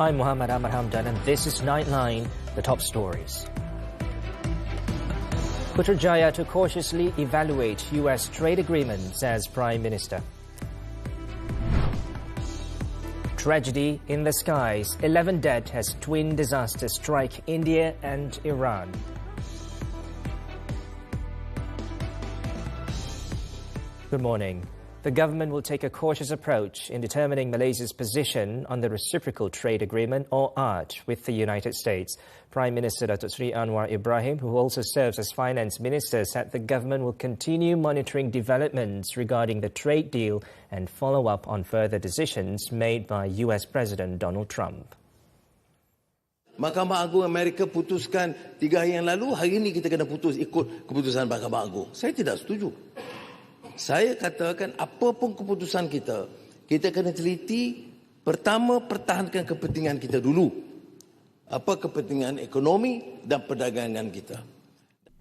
I'm Muhammed Hamdan and this is Nightline, the top stories. Putrajaya to cautiously evaluate US trade agreement, says Prime Minister. Tragedy in the skies. 11 dead as twin disasters strike India and Iran. Good morning. The government will take a cautious approach in determining Malaysia's position on the Reciprocal Trade Agreement, or RT, with the United States. Prime Minister Datuk Seri Anwar Ibrahim, who also serves as Finance Minister, said the government will continue monitoring developments regarding the trade deal and follow up on further decisions made by US President Donald Trump. Mahkamah Agung Amerika putuskan 3 hari yang lalu, hari ini kita kena putus ikut keputusan Mahkamah Agung. Saya tidak setuju. Saya katakan apapun keputusan kita, kita kena teliti, pertama pertahankan kepentingan kita dulu. Apa kepentingan ekonomi dan perdagangan kita.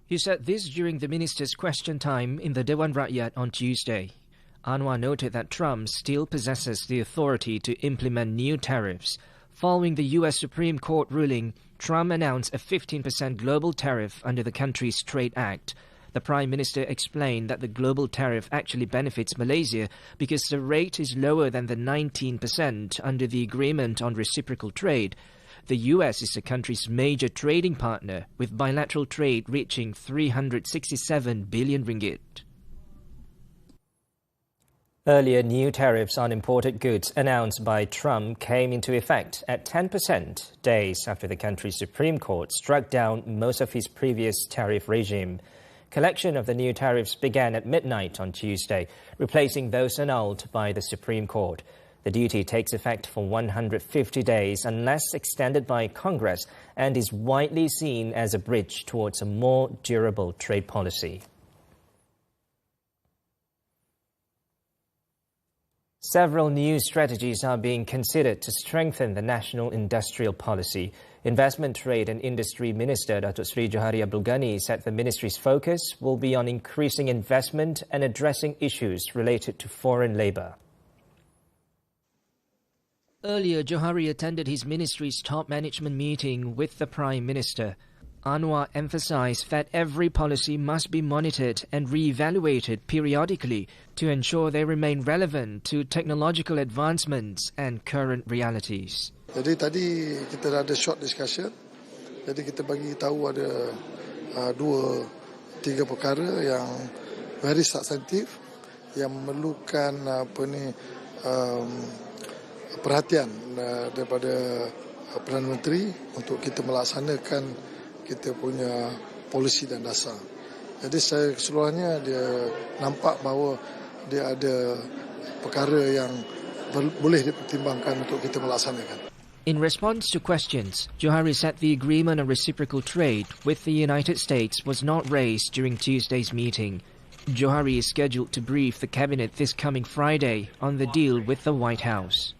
He said this during the minister's question time in the Dewan Rakyat on Tuesday. Anwar noted that Trump still possesses the authority to implement new tariffs. Following the US Supreme Court ruling, Trump announced a 15% global tariff under the country's Trade Act. The Prime Minister explained that the global tariff actually benefits Malaysia because the rate is lower than the 19% under the Agreement on Reciprocal Trade. The US is the country's major trading partner, with bilateral trade reaching 367 billion ringgit. Earlier, new tariffs on imported goods announced by Trump came into effect at 10%, days after the country's Supreme Court struck down most of his previous tariff regime. Collection of the new tariffs began at midnight on Tuesday, replacing those annulled by the Supreme Court. The duty takes effect for 150 days unless extended by Congress and is widely seen as a bridge towards a more durable trade policy. Several new strategies are being considered to strengthen the national industrial policy. Investment, Trade and Industry Minister Datuk Seri Johari Abdul Ghani said the ministry's focus will be on increasing investment and addressing issues related to foreign labour. Earlier, Johari attended his ministry's top management meeting with the Prime Minister. Anwar emphasised that every policy must be monitored and re-evaluated periodically to ensure they remain relevant to technological advancements and current realities. Jadi tadi kita ada short discussion. Jadi kita bagi tahu ada 2-3 perkara yang very substantive yang memerlukan perhatian daripada Perdana Menteri untuk kita melaksanakan kita punya polisi dan dasar. Jadi saya keseluruhannya dia nampak bahawa dia ada perkara yang boleh dipertimbangkan untuk kita melaksanakan. In response to questions, Johari said the agreement on reciprocal trade with the United States was not raised during Tuesday's meeting. Johari is scheduled to brief the cabinet this coming Friday on the deal with the White House.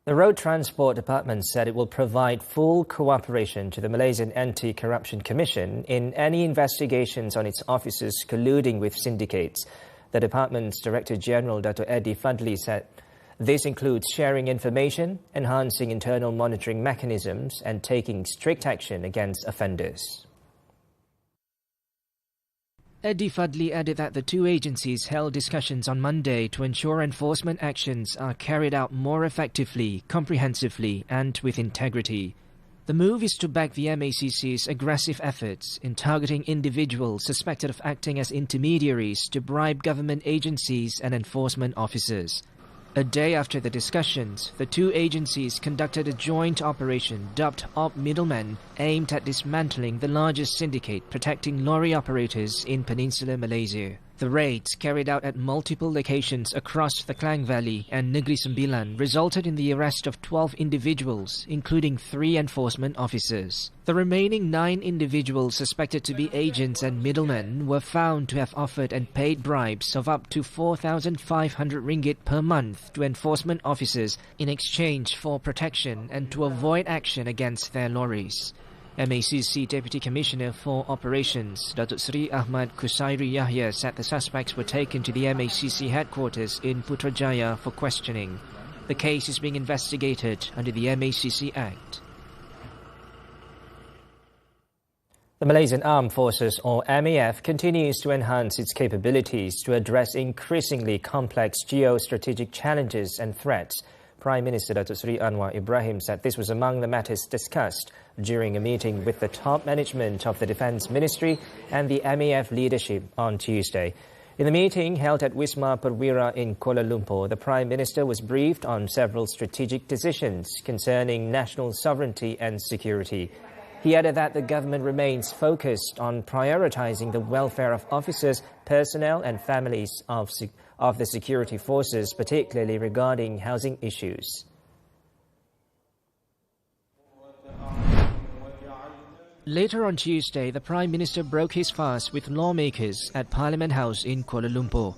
The Road Transport Department said it will provide full cooperation to the Malaysian Anti-Corruption Commission in any investigations on its officers colluding with syndicates. The department's Director General, Dr. Eddie Fadli, said this includes sharing information, enhancing internal monitoring mechanisms and taking strict action against offenders. Eddie Fadli added that the two agencies held discussions on Monday to ensure enforcement actions are carried out more effectively, comprehensively and with integrity. The move is to back the MACC's aggressive efforts in targeting individuals suspected of acting as intermediaries to bribe government agencies and enforcement officers. A day after the discussions, the two agencies conducted a joint operation dubbed Op Middleman, aimed at dismantling the largest syndicate protecting lorry operators in Peninsular Malaysia. The raids, carried out at multiple locations across the Klang Valley and Negeri Sembilan, resulted in the arrest of 12 individuals, including 3 enforcement officers. The remaining 9 individuals suspected to be agents and middlemen were found to have offered and paid bribes of up to 4,500 ringgit per month to enforcement officers in exchange for protection and to avoid action against their lorries. MACC Deputy Commissioner for Operations, Datuk Seri Ahmad Kusairi Yahya, said the suspects were taken to the MACC headquarters in Putrajaya for questioning. The case is being investigated under the MACC Act. The Malaysian Armed Forces, or MAF, continues to enhance its capabilities to address increasingly complex geostrategic challenges and threats. Prime Minister Datuk Seri Anwar Ibrahim said this was among the matters discussed during a meeting with the top management of the Defence Ministry and the MAF leadership on Tuesday. In the meeting held at Wisma Perwira in Kuala Lumpur, the Prime Minister was briefed on several strategic decisions concerning national sovereignty and security. He added that the government remains focused on prioritising the welfare of officers, personnel and families of the security forces, particularly regarding housing issues. Later on Tuesday, the Prime Minister broke his fast with lawmakers at Parliament House in Kuala Lumpur.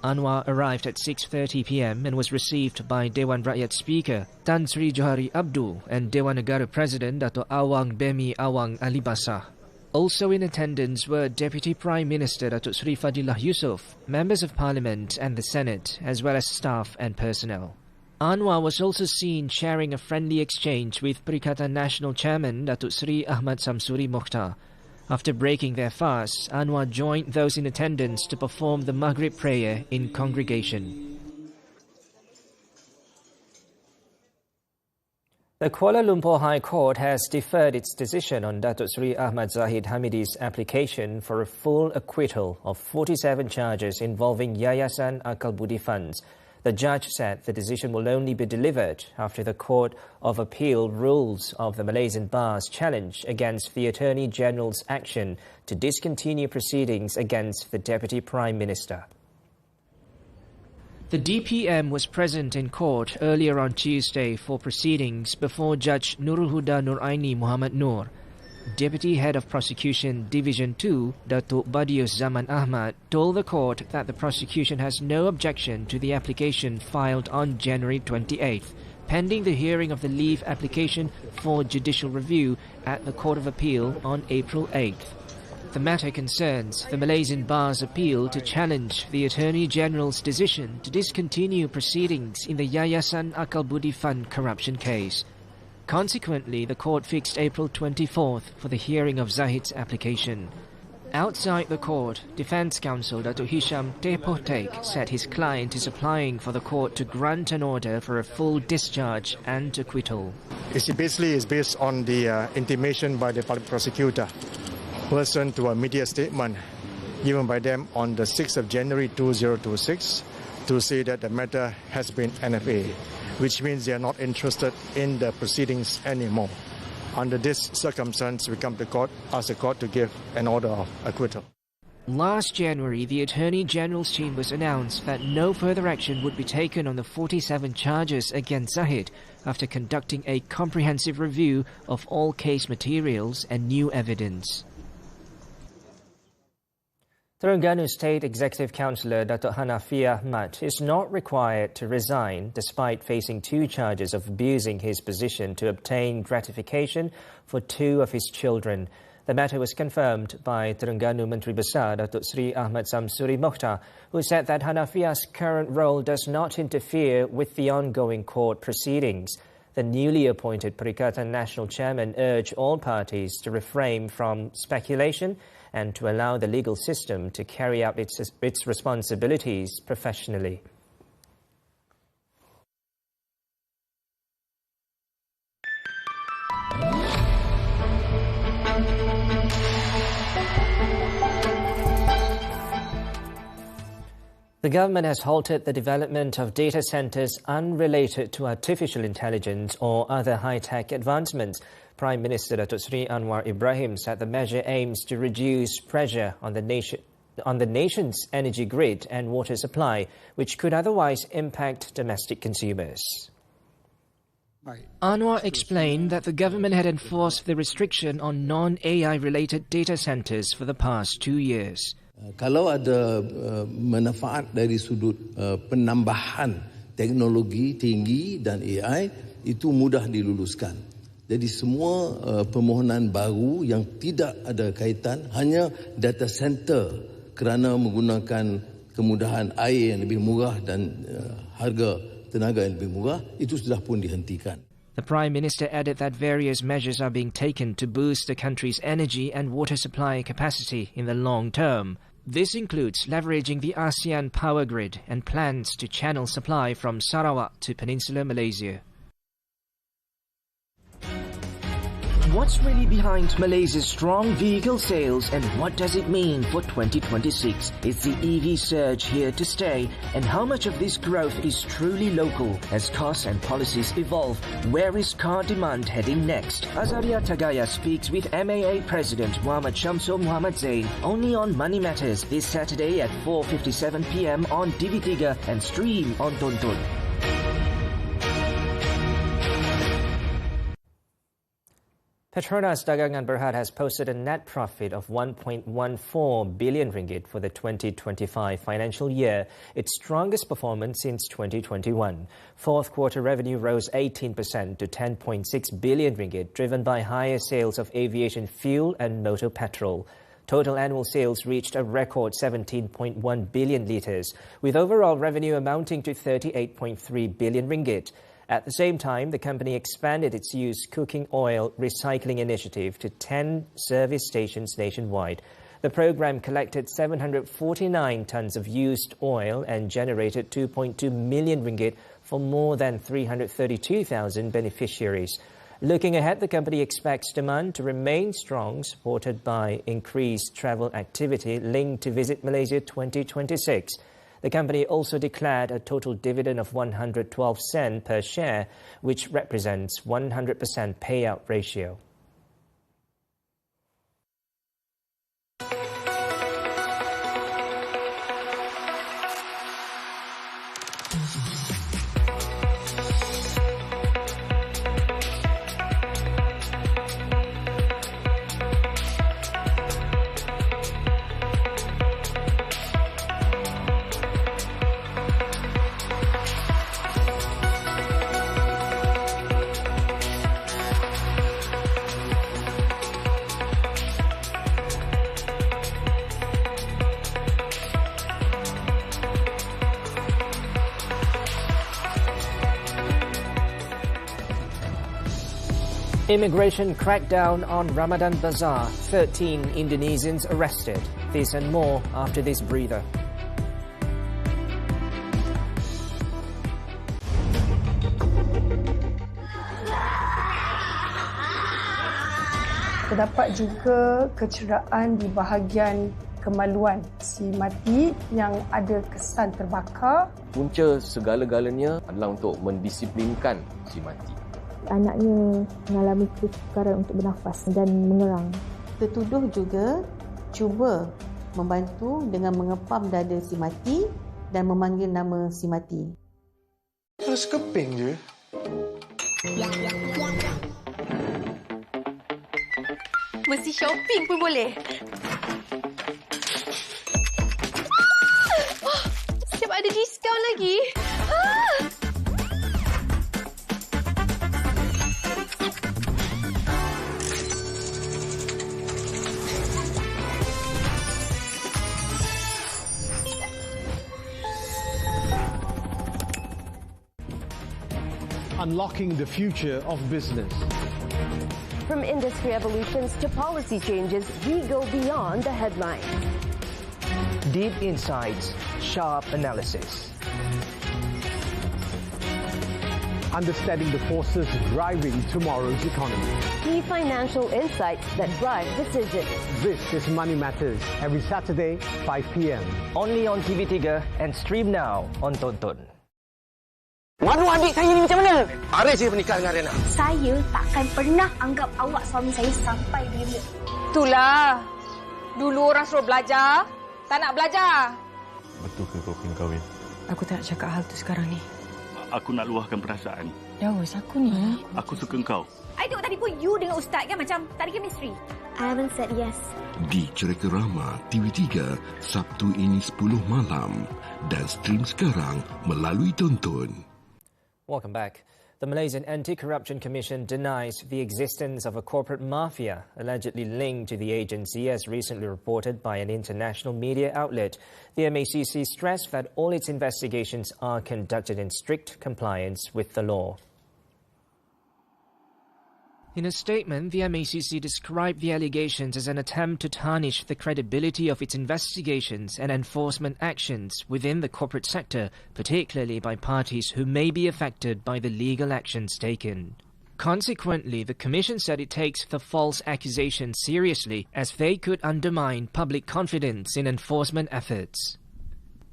Anwar arrived at 6:30 p.m. and was received by Dewan Rakyat Speaker Tan Sri Johari Abdul and Dewan Negara President Dato' Awang Bemi Awang Alibasar. Also in attendance were Deputy Prime Minister Dato' Sri Fadilah Yusof, members of Parliament and the Senate, as well as staff and personnel. Anwar was also seen sharing a friendly exchange with Perikatan National Chairman Dato' Sri Ahmad Samsuri Mokhtar. After breaking their fast, Anwar joined those in attendance to perform the Maghrib prayer in congregation. The Kuala Lumpur High Court has deferred its decision on Datuk Seri Ahmad Zahid Hamidi's application for a full acquittal of 47 charges involving Yayasan Akal Budi funds. The judge said the decision will only be delivered after the Court of Appeal rules of the Malaysian Bar's challenge against the Attorney General's action to discontinue proceedings against the Deputy Prime Minister. The DPM was present in court earlier on Tuesday for proceedings before Judge Nurul Huda Nuraini Muhammad Noor. Deputy Head of Prosecution Division 2, Datuk Badius Zaman Ahmad, told the court that the prosecution has no objection to the application filed on January 28th, pending the hearing of the leave application for judicial review at the Court of Appeal on April 8th. The matter concerns the Malaysian Bar's appeal to challenge the Attorney General's decision to discontinue proceedings in the Yayasan Akal Budi Fund corruption case. Consequently, the court fixed April 24th for the hearing of Zahid's application. Outside the court, Defence Counsel Datuk Hisham Tepotek said his client is applying for the court to grant an order for a full discharge and acquittal. It basically is based on the intimation by the public prosecutor pursuant to a media statement given by them on the 6th of January 2026 to say that the matter has been NFA, which means they are not interested in the proceedings anymore. Under this circumstance, we come to court, ask the court to give an order of acquittal. Last January, the Attorney General's chambers announced that no further action would be taken on the 47 charges against Zahid after conducting a comprehensive review of all case materials and new evidence. Terengganu State Executive Councillor Dato' Hanafi Ahmad is not required to resign despite facing 2 charges of abusing his position to obtain gratification for 2 of his children. The matter was confirmed by Terengganu Menteri Besar Dato' Sri Ahmad Samsuri Mokhtar, who said that Hanafi's current role does not interfere with the ongoing court proceedings. The newly appointed Perikatan National Chairman urged all parties to refrain from speculation and to allow the legal system to carry out its responsibilities professionally. The government has halted the development of data centres unrelated to artificial intelligence or other high-tech advancements. Prime Minister Datuk Seri Anwar Ibrahim said the measure aims to reduce pressure on the nation's energy grid and water supply, which could otherwise impact domestic consumers. Anwar explained that the government had enforced the restriction on non-AI related data centres for the past 2 years. Kalau ada manfaat dari sudut penambahan teknologi tinggi dan AI, itu mudah diluluskan. Jadi semua permohonan baru yang tidak ada kaitan, hanya data center kerana menggunakan kemudahan air yang lebih murah dan harga tenaga yang lebih murah, itu sudah pun dihentikan. The Prime Minister added that various measures are being taken to boost the country's energy and water supply capacity in the long term. This includes leveraging the ASEAN power grid and plans to channel supply from Sarawak to Peninsular Malaysia. What's really behind Malaysia's strong vehicle sales and what does it mean for 2026? Is the EV surge here to stay? And how much of this growth is truly local? As costs and policies evolve, where is car demand heading next? Azaria Tagaya speaks with MAA President Muhammad Shamsul Muhammad Zain only on Money Matters this Saturday at 4:57 p.m. on TV3 and stream on Tonton. Petronas Dagangan Berhad has posted a net profit of 1.14 billion ringgit for the 2025 financial year, its strongest performance since 2021. Fourth quarter revenue rose 18% to 10.6 billion ringgit, driven by higher sales of aviation fuel and motor petrol. Total annual sales reached a record 17.1 billion litres, with overall revenue amounting to 38.3 billion ringgit. At the same time, the company expanded its used cooking oil recycling initiative to 10 service stations nationwide. The program collected 749 tons of used oil and generated 2.2 million ringgit for more than 332,000 beneficiaries. Looking ahead, the company expects demand to remain strong, supported by increased travel activity linked to Visit Malaysia 2026. The company also declared a total dividend of 112 cents per share, which represents 100% payout ratio. Immigration crackdown on Ramadan Bazaar. 13 Indonesians arrested. This and more after this breather. Terdapat juga kecederaan di bahagian kemaluan si mati yang ada kesan terbakar. Punca segala-galanya adalah untuk mendisiplinkan si mati. Anaknya mengalami kesukaran untuk bernafas dan mengerang. Tertuduh juga cuba membantu dengan mengepam dada si mati dan memanggil nama si mati. Sekeping je. Mesti shopping pun boleh. Siap ada diskaun lagi. Unlocking the future of business. From industry evolutions to policy changes, we go beyond the headlines. Deep insights, sharp analysis. Understanding the forces driving tomorrow's economy. Key financial insights that drive decisions. This is Money Matters, every Saturday, 5 p.m. Only on TV3 and stream now on Tonton. Malu adik saya ni macam mana? Aris saya menikah dengan Rena. Saya takkan pernah anggap awak suami saya sampai bila. Itulah. Dulu orang suruh belajar, tak nak belajar. Betul ke kau ingin kahwin? Aku tak nak cakap hal tu sekarang ni. Aku nak luahkan perasaan. Daus, aku ni. Aku suka kau. I tengok tadi pun you dengan Ustaz kan macam tak ada chemistry. I haven't said yes. Di Cerekerama TV3 Sabtu ini 10 malam dan stream sekarang melalui Tonton. Welcome back. The Malaysian Anti-Corruption Commission denies the existence of a corporate mafia allegedly linked to the agency, as recently reported by an international media outlet. The MACC stressed that all its investigations are conducted in strict compliance with the law. In a statement, the MACC described the allegations as an attempt to tarnish the credibility of its investigations and enforcement actions within the corporate sector, particularly by parties who may be affected by the legal actions taken. Consequently, the Commission said it takes the false accusations seriously, as they could undermine public confidence in enforcement efforts.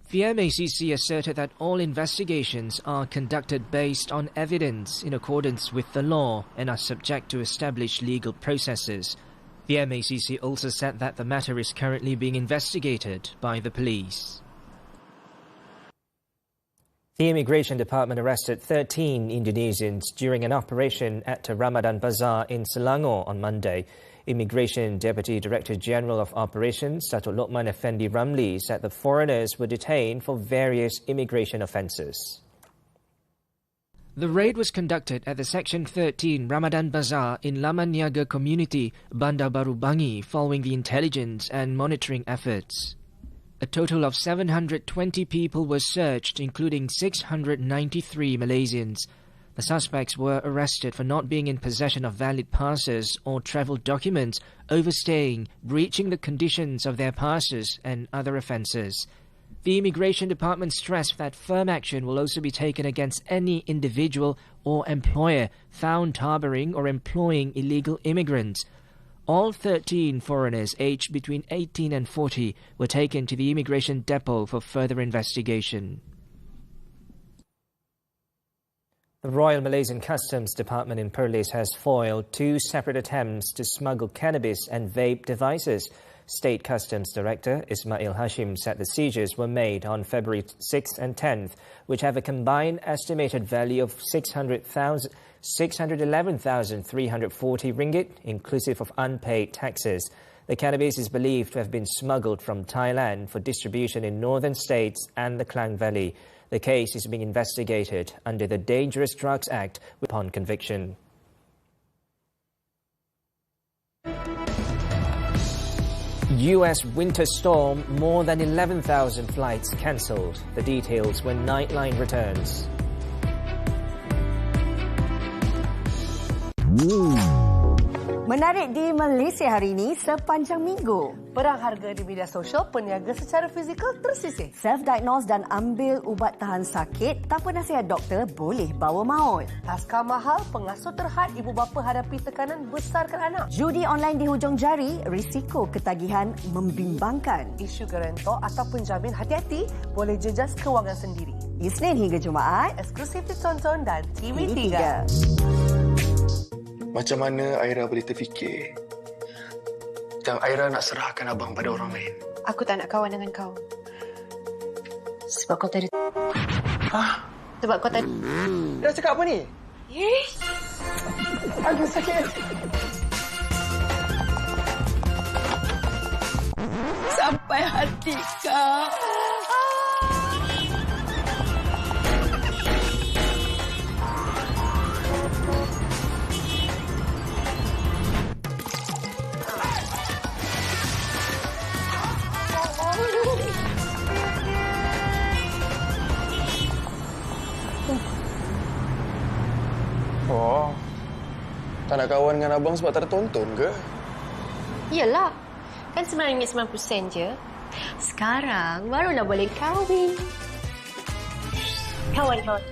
The MACC asserted that all investigations are conducted based on evidence in accordance with the law and are subject to established legal processes. The MACC also said that the matter is currently being investigated by the police. The Immigration Department arrested 13 Indonesians during an operation at a Ramadan Bazaar in Selangor on Monday. Immigration Deputy Director General of Operations, Datuk Lokman Effendi Ramli, said the foreigners were detained for various immigration offences. The raid was conducted at the Section 13 Ramadan Bazaar in Laman Niaga Community, Bandar Baru Bangi, following the intelligence and monitoring efforts. A total of 720 people were searched, including 693 Malaysians. The suspects were arrested for not being in possession of valid passes or travel documents, overstaying, breaching the conditions of their passes, and other offences. The Immigration Department stressed that firm action will also be taken against any individual or employer found harbouring or employing illegal immigrants. All 13 foreigners aged between 18 and 40 were taken to the immigration depot for further investigation. The Royal Malaysian Customs Department in Perlis has foiled 2 separate attempts to smuggle cannabis and vape devices. State Customs Director Ismail Hashim said the seizures were made on February 6th and 10th, which have a combined estimated value of 611,340 ringgit, inclusive of unpaid taxes. The cannabis is believed to have been smuggled from Thailand for distribution in northern states and the Klang Valley. The case is being investigated under the Dangerous Drugs Act upon conviction. US winter storm, more than 11,000 flights cancelled. The details when Nightline returns. Menarik di Malaysia hari ini sepanjang minggu. Perang harga di media sosial, peniaga secara fizikal tersisih. Self-diagnose dan ambil ubat tahan sakit, tanpa nasihat doktor boleh bawa maut. Taskah mahal, pengasuh terhad, ibu bapa hadapi tekanan besarkan anak. Judi online di hujung jari, risiko ketagihan membimbangkan. Isu gerentor atau penjamin, hati-hati, boleh jejas kewangan sendiri. Isnin hingga Jumaat, eksklusif ditonton dan TV3. Macam mana Aira boleh terfikir dan Aira nak serahkan abang pada orang lain? Aku tak nak kawan dengan kau. Sebab kau tadi... Sebab kau tadi... Dia cakap apa ni? Yes. Aduh, sakit. Sampai hati kau. Oh, tak nak kawan dengan abang sebab tak ada tonton ke? Yelah, kan RM9.90 je. Sekarang barulah boleh kahwin. Kawan-kawan.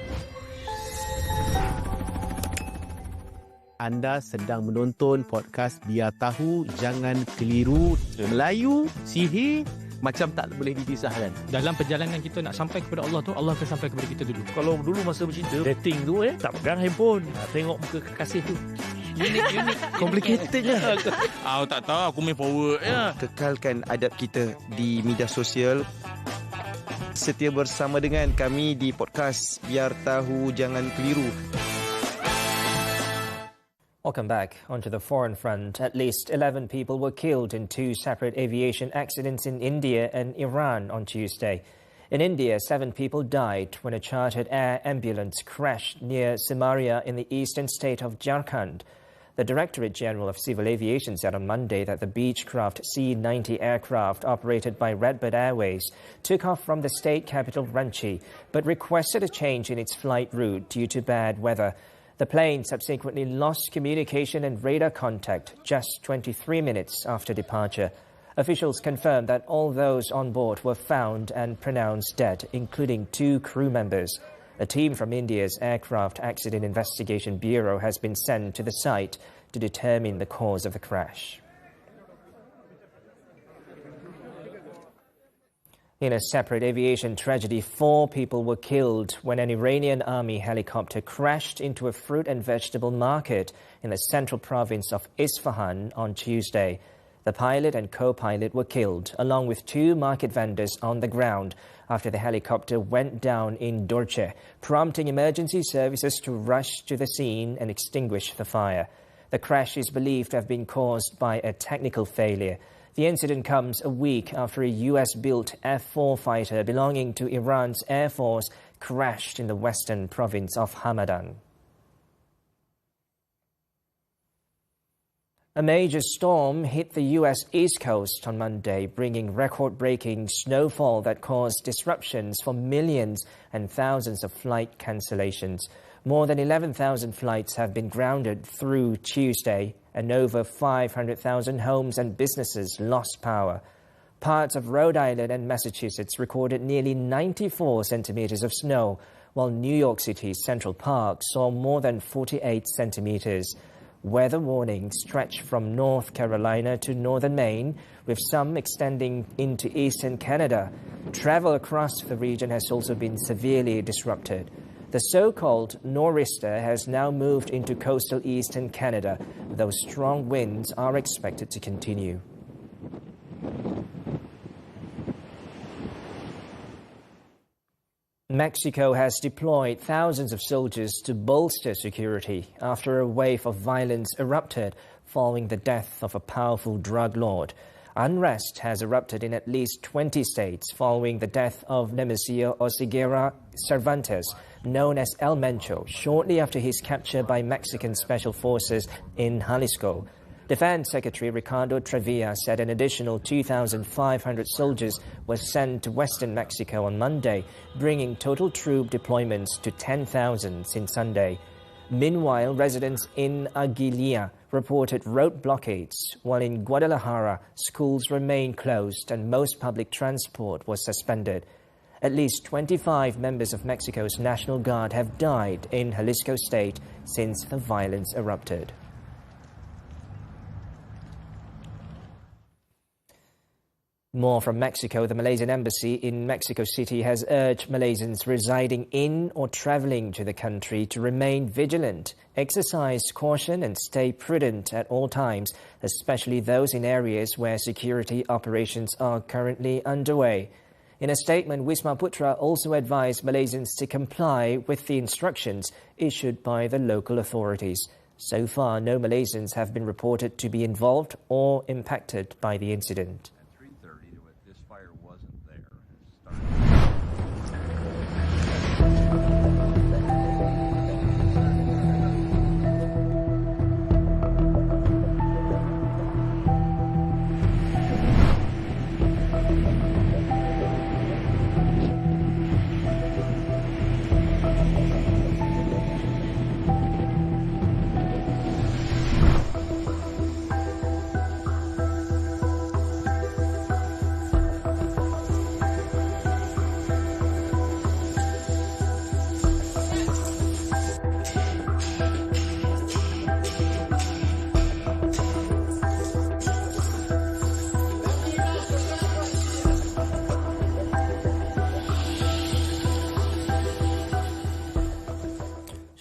Anda sedang menonton podcast Biar Tahu Jangan Keliru. Melayu, sihir, macam tak boleh dipisahkan. Dalam perjalanan kita nak sampai kepada Allah tu, Allah akan sampai kepada kita dulu. Kalau dulu masa bercinta, dating tu tak pegang handphone. Tengok muka kekasih tu. Unik. Complicated lah. Aku tak tahu, aku main forward ya. Kekalkan adab kita di media sosial. Setia bersama dengan kami di podcast Biar Tahu Jangan Keliru. Welcome back. Onto the foreign front. At least 11 people were killed in 2 separate aviation accidents in India and Iran on Tuesday. In India, 7 people died when a chartered air ambulance crashed near Simaria in the eastern state of Jharkhand. The Directorate General of Civil Aviation said on Monday that the Beechcraft C-90 aircraft operated by Redbird Airways took off from the state capital Ranchi, but requested a change in its flight route due to bad weather. The plane subsequently lost communication and radar contact just 23 minutes after departure. Officials confirmed that all those on board were found and pronounced dead, including 2 crew members. A team from India's Aircraft Accident Investigation Bureau has been sent to the site to determine the cause of the crash. In a separate aviation tragedy, 4 people were killed when an Iranian army helicopter crashed into a fruit and vegetable market in the central province of Isfahan on Tuesday. The pilot and co-pilot were killed, along with 2 market vendors on the ground, after the helicopter went down in Dorche, prompting emergency services to rush to the scene and extinguish the fire. The crash is believed to have been caused by a technical failure. The incident comes a week after a US-built F-4 fighter belonging to Iran's Air Force crashed in the western province of Hamdan. A major storm hit the U.S. East Coast on Monday, bringing record-breaking snowfall that caused disruptions for millions and thousands of flight cancellations. More than 11,000 flights have been grounded through Tuesday, and over 500,000 homes and businesses lost power. Parts of Rhode Island and Massachusetts recorded nearly 94 centimeters of snow, while New York City's Central Park saw more than 48 centimeters. Weather warnings stretch from North Carolina to northern Maine, with some extending into eastern Canada. Travel across the region has also been severely disrupted. The so-called nor'easter has now moved into coastal eastern Canada, though strong winds are expected to continue. Mexico has deployed thousands of soldiers to bolster security after a wave of violence erupted following the death of a powerful drug lord. Unrest has erupted in at least 20 states following the death of Nemesio Oseguera Cervantes, known as El Mencho, shortly after his capture by Mexican special forces in Jalisco. Defense Secretary Ricardo Trevilla said an additional 2,500 soldiers were sent to western Mexico on Monday, bringing total troop deployments to 10,000 since Sunday. Meanwhile, residents in Aguililla reported road blockades, while in Guadalajara, schools remain closed and most public transport was suspended. At least 25 members of Mexico's National Guard have died in Jalisco state since the violence erupted. More from Mexico. The Malaysian embassy in Mexico City has urged Malaysians residing in or travelling to the country to remain vigilant, exercise caution and stay prudent at all times, especially those in areas where security operations are currently underway. In a statement, Wisma Putra also advised Malaysians to comply with the instructions issued by the local authorities. So far, no Malaysians have been reported to be involved or impacted by the incident.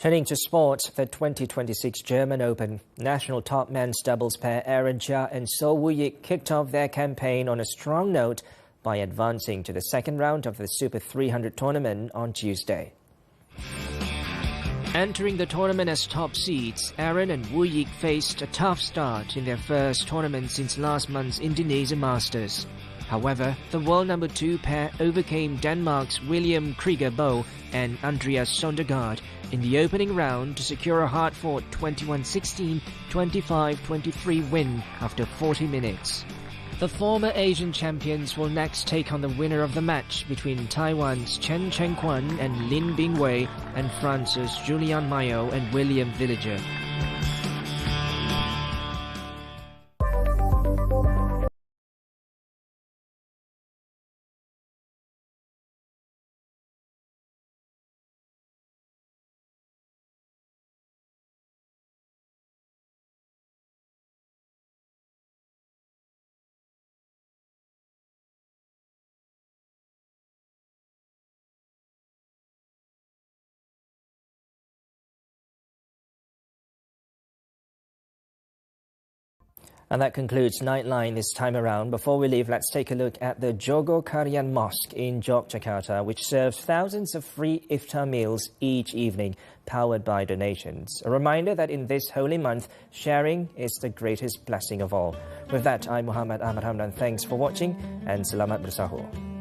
Turning to sports, the 2026 German Open, national top men's doubles pair Aaron Chia and So Woo-yik kicked off their campaign on a strong note by advancing to the second round of the Super 300 tournament on Tuesday. Entering the tournament as top seeds, Aaron and Woo-yik faced a tough start in their first tournament since last month's Indonesia Masters. However, the world number 2 pair overcame Denmark's William Krieger-Boe and Andreas Sondergaard in the opening round to secure a hard-fought 21-16, 25-23 win after 40 minutes. The former Asian champions will next take on the winner of the match between Taiwan's Chen Chengquan and Lin Bingwei and France's Julian Mayo and William Villager. And that concludes Nightline this time around. Before we leave, let's take a look at the Jogo Karyan Mosque in Yogyakarta, which serves thousands of free iftar meals each evening, powered by donations. A reminder that in this holy month, sharing is the greatest blessing of all. With that, I'm Muhammed Ahmad Hamdan. Thanks for watching and selamat bersahur.